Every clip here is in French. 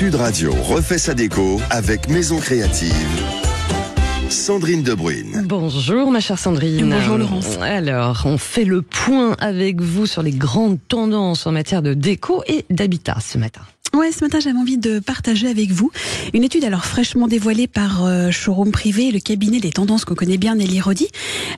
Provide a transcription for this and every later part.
Sud Radio refait sa déco avec Maison Créative. Sandrine Debruyne. Bonjour ma chère Sandrine. Bonjour Laurence. Alors, on fait le point avec vous sur les grandes tendances en matière de déco et d'habitat ce matin. Ouais, ce matin, j'avais envie de partager avec vous une étude alors fraîchement dévoilée par Showroom Privé, le cabinet des tendances qu'on connaît bien, Nelly Rodi.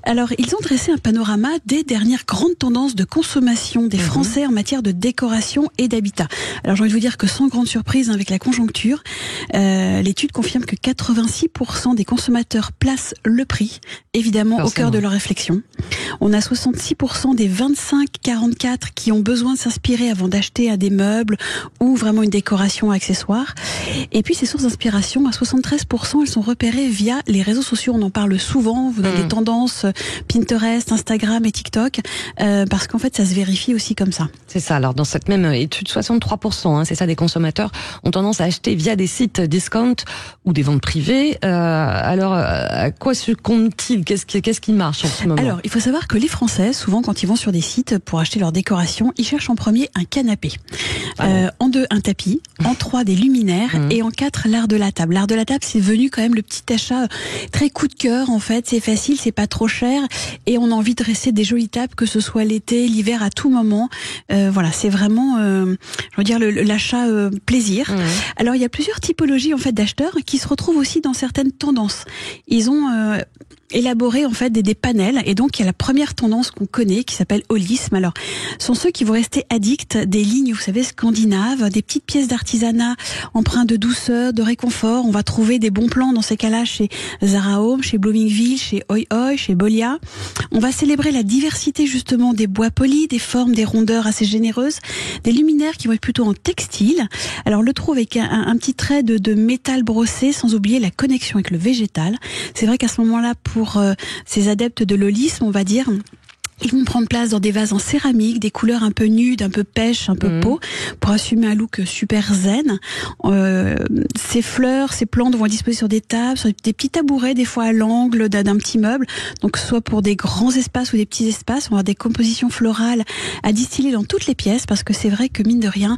Alors, ils ont dressé un panorama des dernières grandes tendances de consommation des Français en matière de décoration et d'habitat. Alors, j'ai envie de vous dire que sans grande surprise, avec la conjoncture, l'étude confirme que 86% des consommateurs placent le prix, évidemment, au cœur de leur réflexion. On a 66% des 25-44 qui ont besoin de s'inspirer avant d'acheter des meubles ou vraiment une décoration accessoire. Et puis ces sources d'inspiration, à 73%, elles sont repérées via les réseaux sociaux. On en parle souvent, vous avez des tendances Pinterest, Instagram et TikTok, parce qu'en fait ça se vérifie aussi comme ça. C'est ça, alors dans cette même étude, 63%, c'est ça, des consommateurs ont tendance à acheter via des sites discount ou des ventes privées. Alors à quoi succombe-t-il ? Qu'est-ce qui marche en ce moment ? Alors il faut savoir que les Français, souvent quand ils vont sur des sites pour acheter leur décoration, ils cherchent en premier un canapé, en 2 un tapis, en 3 des luminaires et en 4 l'art de la table. L'art de la table, c'est devenu quand même le petit achat très coup de cœur en fait, c'est facile, c'est pas trop cher et on a envie de dresser des jolies tables, que ce soit l'été, l'hiver, à tout moment. Voilà, c'est vraiment je veux dire l'achat plaisir. Alors il y a plusieurs typologies en fait d'acheteurs qui se retrouvent aussi dans certaines tendances. Ils ont élaborer en fait des panels, et donc il y a la première tendance qu'on connaît qui s'appelle holisme. Alors sont ceux qui vont rester addicts des lignes, vous savez, scandinaves, des petites pièces d'artisanat empreintes de douceur, de réconfort. On va trouver des bons plans dans ces cas-là chez Zara Home, chez Bloomingville, chez Oi Oi, chez Bolia. On va célébrer la diversité justement des bois polis, des formes, des rondeurs assez généreuses, des luminaires qui vont être plutôt en textile. Alors le trou avec un petit trait de métal brossé, sans oublier la connexion avec le végétal. C'est vrai qu'à ce moment-là, pour ces adeptes de l'holisme, on va dire, ils vont prendre place dans des vases en céramique, des couleurs un peu nudes, un peu pêche, un peu peau, pour assumer un look super zen. Ces fleurs, ces plantes vont être disposées sur des tables, sur des petits tabourets, des fois à l'angle d'un petit meuble. Donc soit pour des grands espaces ou des petits espaces, on va avoir des compositions florales à distiller dans toutes les pièces, parce que c'est vrai que mine de rien,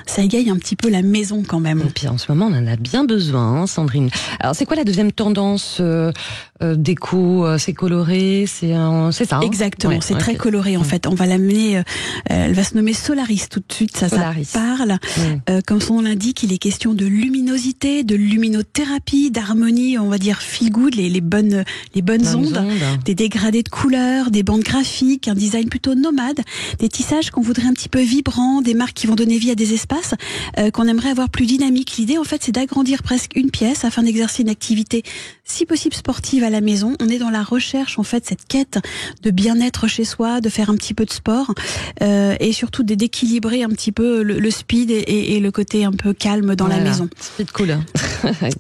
ça égaye un petit peu la maison quand même. Et puis en ce moment, on en a bien besoin, Sandrine. Alors c'est quoi la deuxième tendance déco? C'est coloré, c'est ça, hein? Exactement. Ouais, c'est très coloré en fait. On va l'amener, elle va se nommer Solaris tout de suite, ça parle. Comme son nom l'indique, il est question de luminosité, de luminothérapie, d'harmonie, on va dire feel good, les bonnes ondes, des dégradés de couleurs, des bandes graphiques, un design plutôt nomade, des tissages qu'on voudrait un petit peu vibrants, des marques qui vont donner vie à des espaces qu'on aimerait avoir plus dynamiques. L'idée en fait, c'est d'agrandir presque une pièce afin d'exercer une activité si possible sportive à la maison. On est dans la recherche en fait, cette quête de bien-être chez soi, de faire un petit peu de sport et surtout d'équilibrer un petit peu le speed et le côté un peu calme dans la maison. Speed cool.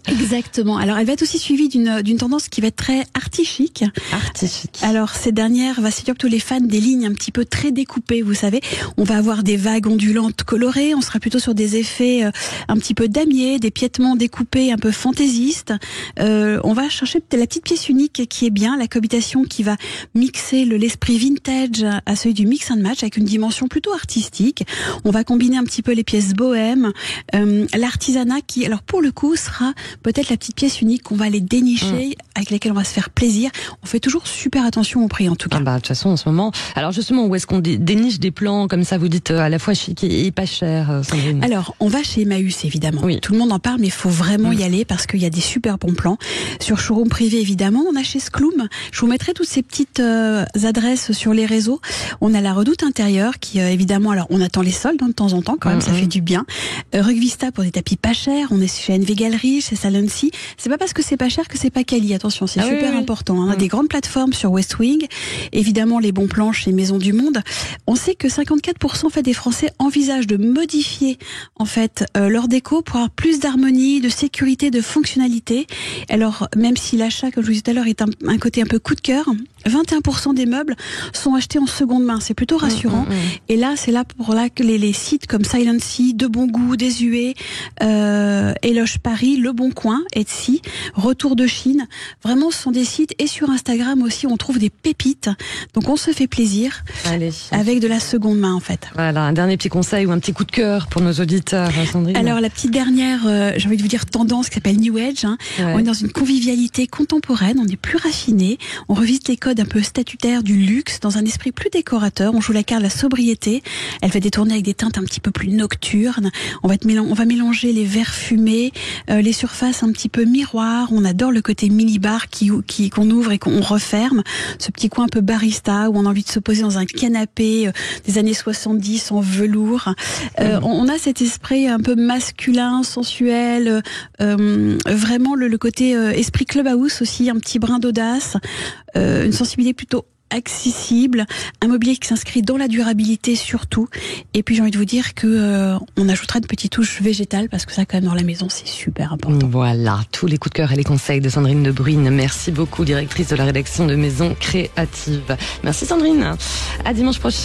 Exactement. Alors elle va être aussi suivie d'une tendance qui va être très arty-chic. Arty-chic. Alors cette dernière va séduire tous les fans des lignes un petit peu très découpées, vous savez. On va avoir des vagues ondulantes colorées, on sera plutôt sur des effets un petit peu damier, des piétements découpés un peu fantaisistes. On va chercher la petite pièce unique qui est bien, la cohabitation qui va mixer l'esprit vintage à celui du mix and match avec une dimension plutôt artistique. On va combiner un petit peu les pièces bohèmes, l'artisanat qui, alors pour le coup, sera peut-être la petite pièce unique qu'on va aller dénicher, avec laquelle on va se faire plaisir. On fait toujours super attention au prix en tout cas. De toute façon en ce moment, alors justement, où est-ce qu'on déniche des plans comme ça, vous dites à la fois chic et pas cher, Sandrine? Alors on va chez Emmaüs évidemment. Oui. Tout le monde en parle, mais il faut vraiment y aller parce qu'il y a des super bons plans. Sur Showroom Privé évidemment, on a chez Skloum. Je vous mettrai toutes ces petites adresses sur les réseaux. On a la Redoute intérieure qui évidemment, alors on attend les soldes de temps en temps quand même, ça fait du bien. Rugvista pour des tapis pas chers. On est chez NV Gallery, chez Salency. C'est pas parce que c'est pas cher que c'est pas quali. Attention, c'est super important. On a des grandes plateformes sur West Wing. Évidemment, les bons plans chez Maison du Monde. On sait que 54% en fait, des Français envisagent de modifier en fait leur déco pour avoir plus d'harmonie, de sécurité, de fonctionnalité. Alors même si l'achat, comme je vous disais tout à l'heure, est un côté un peu coup de cœur, 21% des meubles sont achetés en seconde main. C'est plutôt rassurant. Et là, c'est là que les sites comme Silency, De Bon Goût, Désuet, Éloge Paris Story, Le Bon Coin, Etsy, Retour de Chine. Vraiment, ce sont des sites, et sur Instagram aussi, on trouve des pépites. Donc on se fait plaisir. Allez. Avec de la seconde main, en fait. Voilà, un dernier petit conseil ou un petit coup de cœur pour nos auditeurs, Sandrine. Alors la petite dernière, j'ai envie de vous dire tendance, qui s'appelle New Age. Ouais. On est dans une convivialité contemporaine, on est plus raffiné, on revisite les codes un peu statutaires du luxe dans un esprit plus décorateur. On joue la carte de la sobriété. Elle va détourner avec des teintes un petit peu plus nocturnes. On va mélanger les verres fumés, les surfaces un petit peu miroirs. On adore le côté mini-bar qu'on ouvre et qu'on referme. Ce petit coin un peu barista où on a envie de se poser dans un canapé des années 70 en velours. On a cet esprit un peu masculin, sensuel, vraiment le côté esprit clubhouse aussi, un petit brin d'audace, une sensibilité plutôt accessible, un mobilier qui s'inscrit dans la durabilité surtout. Et puis j'ai envie de vous dire que on ajoutera une petite touche végétale parce que ça quand même dans la maison c'est super important. Voilà, tous les coups de cœur et les conseils de Sandrine de Bruyne. Merci beaucoup, directrice de la rédaction de Maison Créative. Merci Sandrine. À dimanche prochain.